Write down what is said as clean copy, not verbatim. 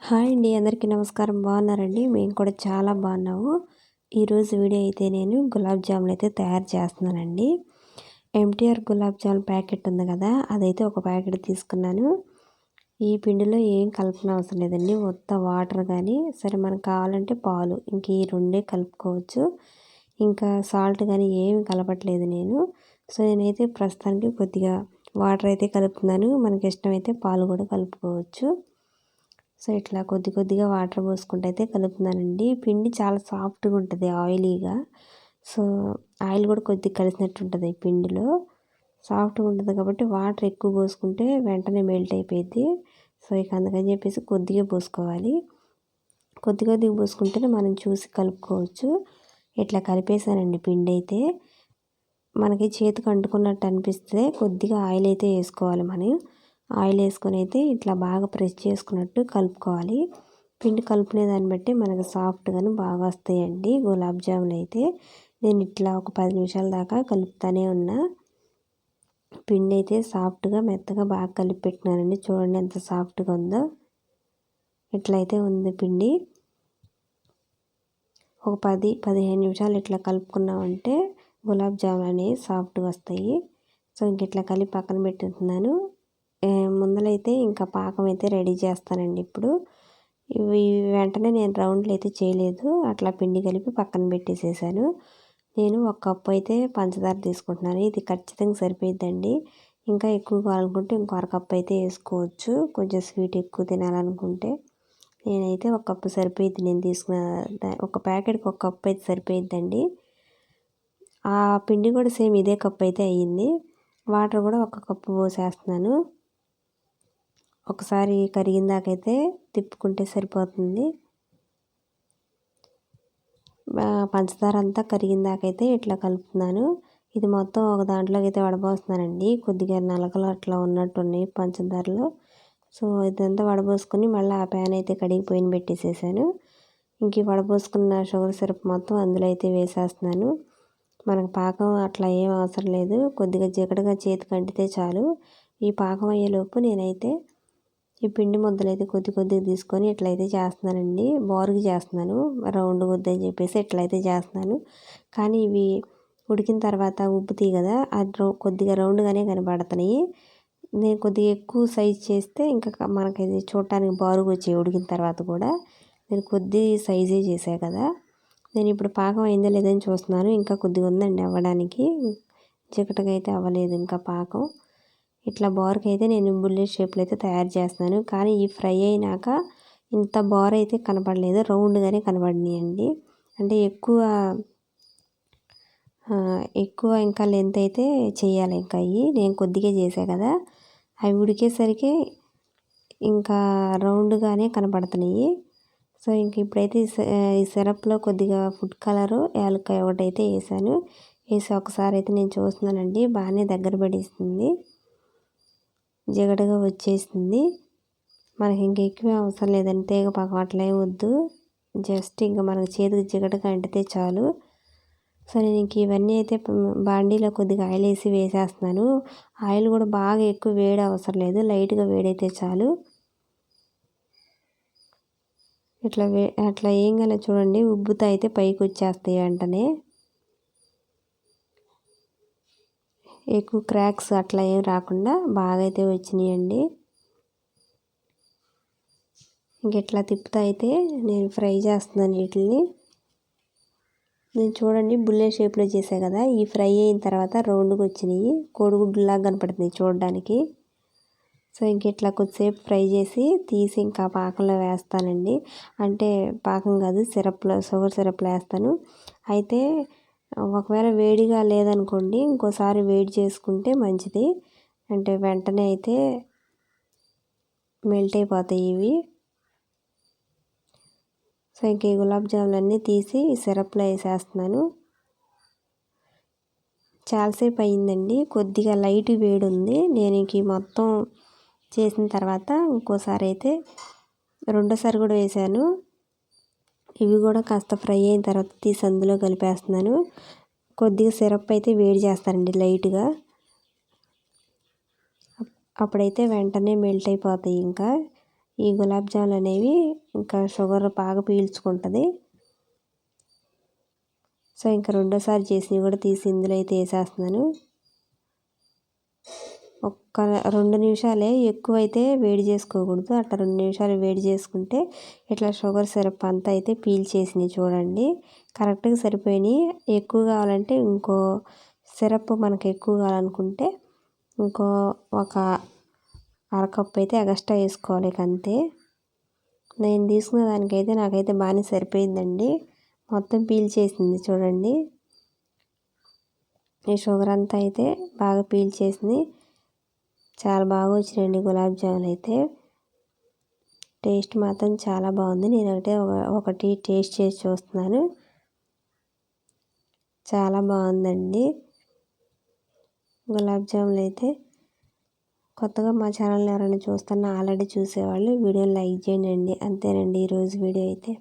Hi అండి, అందరికీ నమస్కారం. బాగున్నారండి? మేము కూడా చాలా బాగున్నాము. ఈరోజు వీడియో అయితే నేను గులాబ్ జాములు అయితే తయారు చేస్తున్నానండి. ఎంటీఆర్ గులాబ్ జామున్ ప్యాకెట్ ఉంది కదా, అదైతే ఒక ప్యాకెట్ తీసుకున్నాను. ఈ పిండిలో ఏం కలపన అవసరం లేదండి, మొత్తం వాటర్ కానీ సరే మనకు కావాలంటే పాలు, ఇంక ఈ రెండే కలుపుకోవచ్చు. ఇంకా సాల్ట్ కానీ ఏమి కలపట్లేదు నేను. సో నేనైతే ప్రస్తుతానికి కొద్దిగా వాటర్ అయితే కలుపుతున్నాను. మనకి ఇష్టమైతే పాలు కూడా కలుపుకోవచ్చు. సో ఇట్లా కొద్ది కొద్దిగా వాటర్ పోసుకుంటూ అయితే కలుపుతున్నానండి. పిండి చాలా సాఫ్ట్గా ఉంటుంది, ఆయిలీగా. సో ఆయిల్ కూడా కొద్దిగా కలిసినట్టు ఉంటుంది ఈ పిండిలో. సాఫ్ట్గా ఉంటుంది కాబట్టి వాటర్ ఎక్కువ పోసుకుంటే వెంటనే మెల్ట్ అయిపోయింది. సో ఇక అందుకని చెప్పేసి కొద్దిగా పోసుకోవాలి. కొద్ది కొద్దిగా పోసుకుంటేనే మనం చూసి కలుపుకోవచ్చు. ఇట్లా కలిపేసానండి పిండి అయితే. మనకి చేతికి అంటుకున్నట్టు అనిపిస్తే కొద్దిగా ఆయిల్ అయితే వేసుకోవాలి. మనం ఆయిల్ వేసుకొని అయితే ఇట్లా బాగా ప్రెస్ చేసుకున్నట్టు కలుపుకోవాలి. పిండి కలుపుకునే దాన్ని బట్టి మనకు సాఫ్ట్గాను బాగా వస్తాయండి గులాబ్ జాములు అయితే. నేను ఇట్లా ఒక 10 నిమిషాల దాకా కలుపుతానే ఉన్నా. పిండి అయితే సాఫ్ట్గా మెత్తగా బాగా కలిపి పెట్టినానండి. చూడండి ఎంత సాఫ్ట్గా ఉందో. ఇట్లయితే ఉంది పిండి. ఒక 10-15 నిమిషాలు ఇట్లా కలుపుకున్నామంటే గులాబ్ జాములు అనేవి సాఫ్ట్గా వస్తాయి. సో ఇంక ఇట్లా కలిపి పక్కన పెట్టుతున్నాను. ముందలైతే ఇంకా పాకం అయితే రెడీ చేస్తానండి. ఇప్పుడు ఇవి వెంటనే నేను రౌండ్లు అయితే చేయలేదు, అట్లా పిండి కలిపి పక్కన పెట్టేసేసాను. నేను ఒక కప్పు అయితే పంచదార తీసుకుంటున్నాను. ఇది ఖచ్చితంగా సరిపోయిద్దండి. ఇంకా ఎక్కువ కావాలనుకుంటే ఇంకో అరకప్పు అయితే వేసుకోవచ్చు, కొంచెం స్వీట్ ఎక్కువ తినాలనుకుంటే. నేనైతే ఒక కప్పు సరిపోయిద్ది. నేను తీసుకున్న ఒక ప్యాకెట్కి ఒక కప్పు అయితే సరిపోయిద్దండి. ఆ పిండి కూడా సేమ్ ఇదే కప్పు అయితే అయ్యింది. వాటర్ కూడా ఒక కప్పు పోసేస్తున్నాను. ఒకసారి కరిగిన దాకైతే తిప్పుకుంటే సరిపోతుంది. పంచదార అంతా కరిగిన దాకైతే ఇట్లా కలుపుతున్నాను. ఇది మొత్తం ఒక దాంట్లోకి అయితే వడబోస్తున్నానండి. కొద్దిగా నలకలు అట్లా ఉన్నట్టున్నాయి పంచదారలో. సో ఇదంతా వడబోసుకొని మళ్ళీ ఆ ప్యాన్ అయితే కడిగి పొయ్యిన పెట్టేసేసాను. ఇంక వడబోసుకున్న షుగర్ సిరప్ మొత్తం అందులో అయితే వేసేస్తున్నాను. మనకు పాకం అట్లా ఏం అవసరం లేదు, కొద్దిగా జిగటగా చేతికి అంటితే చాలు. ఈ పాకం అయ్యేలోపు నేనైతే ఈ పిండి ముద్దలు అయితే కొద్ది కొద్దిగా తీసుకొని ఇట్లయితే చేస్తున్నానండి. బారుగా చేస్తున్నాను, రౌండ్ ముద్ద అని చెప్పేసి ఇట్లయితే చేస్తున్నాను. కానీ ఇవి ఉడికిన తర్వాత ఉబ్బుతాయి కదా, అది కొద్దిగా రౌండ్గానే కనబడుతున్నాయి. నేను కొద్దిగా ఎక్కువ సైజ్ చేస్తే ఇంకా మనకి ఇది చూడటానికి బారుగా వచ్చాయి. ఉడికిన తర్వాత కూడా నేను కొద్ది సైజే చేసా కదా. నేను ఇప్పుడు పాకం అయిందో లేదని చూస్తున్నాను. ఇంకా కొద్దిగా ఉందండి అవ్వడానికి, చికటగా అయితే అవ్వలేదు ఇంకా పాకం. ఇట్లా బార్కి అయితే నేను బుల్లెట్ షేప్లో అయితే తయారు చేస్తున్నాను. కానీ ఈ ఫ్రై అయినాక ఇంత బార్ అయితే కనపడలేదు, రౌండ్గానే కనపడినాయండి. అంటే ఎక్కువ ఇంకా లెంత్ అయితే చేయాలి. ఇంకా నేను కొద్దిగా చేసా కదా, అవి ఉడికేసరికి ఇంకా రౌండ్గానే కనపడుతున్నాయి. సో ఇంక ఇప్పుడైతే ఈ సిరప్లో కొద్దిగా ఫుడ్ కలరు, యాలక్కాయ ఒకటైతే వేసాను. వేసి ఒకసారి అయితే నేను చూస్తున్నానండి. బాగానే దగ్గర పడేస్తుంది, జిగటగా వచ్చేసింది. మనకి ఇంక ఎక్కువ అవసరం లేదండి, తీగ పాకం అట్లా ఏం వద్దు. జస్ట్ ఇంకా మనకి చేతికి జిగటగా అంటితే చాలు. సో నేను ఇంక ఇవన్నీ అయితే బాండీలో కొద్దిగా ఆయిల్ వేసి వేసేస్తున్నాను. ఆయిల్ కూడా బాగా ఎక్కువ వేడి అవసరం లేదు, లైట్గా వేడైతే చాలు. అట్లా ఏంగానే చూడండి, ఉబ్బుతా అయితే పైకి వచ్చేస్తాయి వెంటనే. ఎక్కువ క్రాక్స్ అట్లా ఏం రాకుండా బాగా అయితే వచ్చినాయండి. ఇంకెట్లా తిప్పుతా అయితే నేను ఫ్రై చేస్తున్నాను వీటిని. నేను చూడండి బుల్లెట్ షేప్లో చేసా కదా, ఈ ఫ్రై అయిన తర్వాత రౌండ్గా వచ్చినాయి, కోడిగుడ్డులాగా కనపడుతుంది చూడడానికి. సో ఇంకెట్లా కొద్దిసేపు ఫ్రై చేసి తీసి ఇంకా పాకంలో వేస్తానండి. అంటే పాకం కాదు, సిరప్లో, షుగర్ సిరప్లో వేస్తాను. అయితే ఒకవేళ వేడిగా లేదనుకోండి, ఇంకోసారి వేడి చేసుకుంటే మంచిది. అంటే వెంటనే అయితే మెల్ట్ అయిపోతాయి ఇవి. సో ఇంక ఈ గులాబ్ జాములు అన్నీ తీసి సిరప్లో వేసేస్తున్నాను. చాలాసేపు అయిందండి, కొద్దిగా లైట్ వేడి ఉంది. నేను ఇంక మొత్తం చేసిన తర్వాత ఇంకోసారి అయితే రెండోసారి కూడా వేసాను. ఇవి కూడా కాస్త ఫ్రై అయిన తర్వాత తీసి అందులో కలిపేస్తున్నాను. కొద్దిగా సిరప్ అయితే వేడి చేస్తానండి లైట్గా, అప్పుడైతే వెంటనే మెల్ట్ అయిపోతాయి. ఇంకా ఈ గులాబ్ జాములు అనేవి ఇంకా షుగర్ బాగా పీల్చుకుంటుంది. సో ఇంకా రెండోసారి చేసినవి కూడా తీసి ఇందులో అయితే వేసేస్తున్నాను. ఒక్క 2 నిమిషాలే, ఎక్కువైతే వేడి చేసుకోకూడదు. అట్లా 2 నిమిషాలు వేడి చేసుకుంటే ఇట్లా షుగర్ సిరప్ అంతా అయితే పీల్చేసినాయి చూడండి. కరెక్ట్గా సరిపోయినాయి. ఎక్కువ కావాలంటే ఇంకో సిరప్ మనకు ఎక్కువ కావాలనుకుంటే ఇంకో ఒక అరకప్పు అయితే ఎక్స్ట్రా వేసుకోవాలి. అంతే. నేను తీసుకున్న దానికైతే నాకైతే బాగానే సరిపోయిందండి. మొత్తం పీల్చేసింది చూడండి. ఈ షుగర్ అంతా అయితే బాగా పీల్చేసింది. చాలా బాగా వచ్చినాయండి గులాబ్ జామున్ అయితే. టేస్ట్ మాత్రం చాలా బాగుంది. నేనైతే ఒకటి టేస్ట్ చేసి చూస్తున్నాను. చాలా బాగుందండి గులాబ్ జామున్ అయితే. కొత్తగా మా ఛానల్ని ఎవరైనా చూస్తున్నా ఆల్రెడీ చూసేవాళ్ళు వీడియోని లైక్ చేయండి. అంతేనండి ఈరోజు వీడియో అయితే.